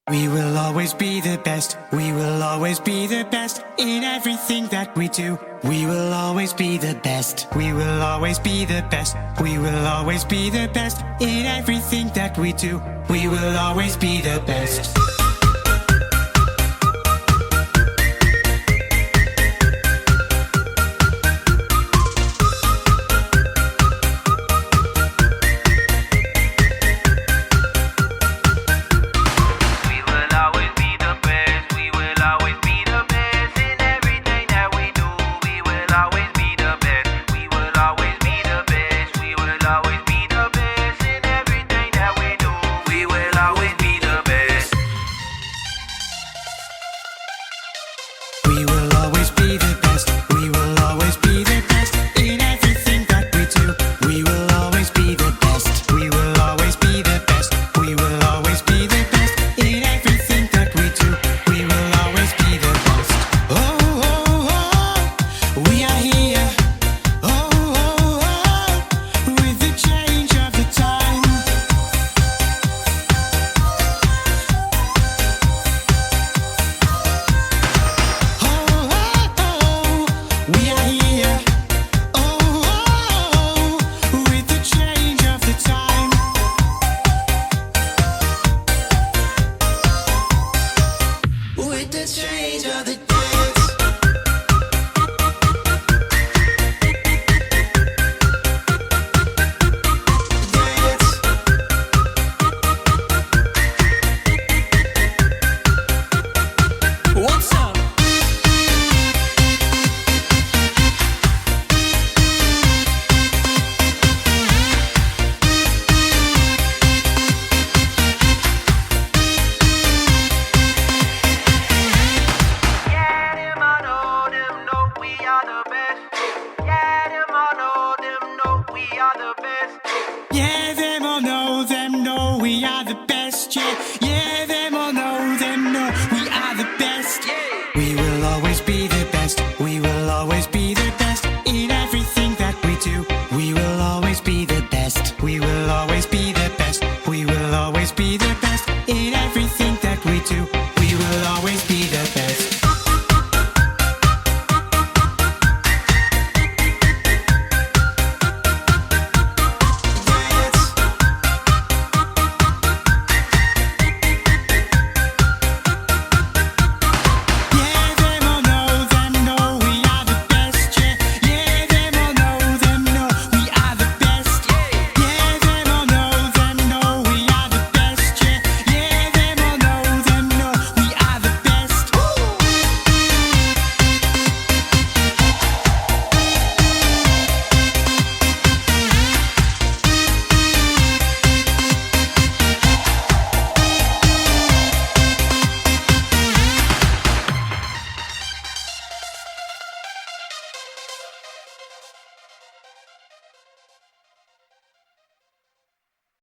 We will always be the best. We will always be the best in everything that we do. We will always be the best. We will always be the best. We will always be the best in everything that we do. We will always be the best. We will always be the best. We will always be the best in everything that we do. We will always be the best. We will always be the best. We will always be the best in everything that we do. We will always be the best. Oh, oh, oh, we are here. Oh, oh, oh, with the change of the time. We are here, oh, oh, oh, with the change of the time. With the change of the dance. Dance. What's up? Yeah, them all know, them know we are the best. Yeah, them all know, them know we are the best. We will always be the best. We will always be the best in everything that we do. We will always be the best. We will always be the best. We will always be the best in everything that we do. We will always be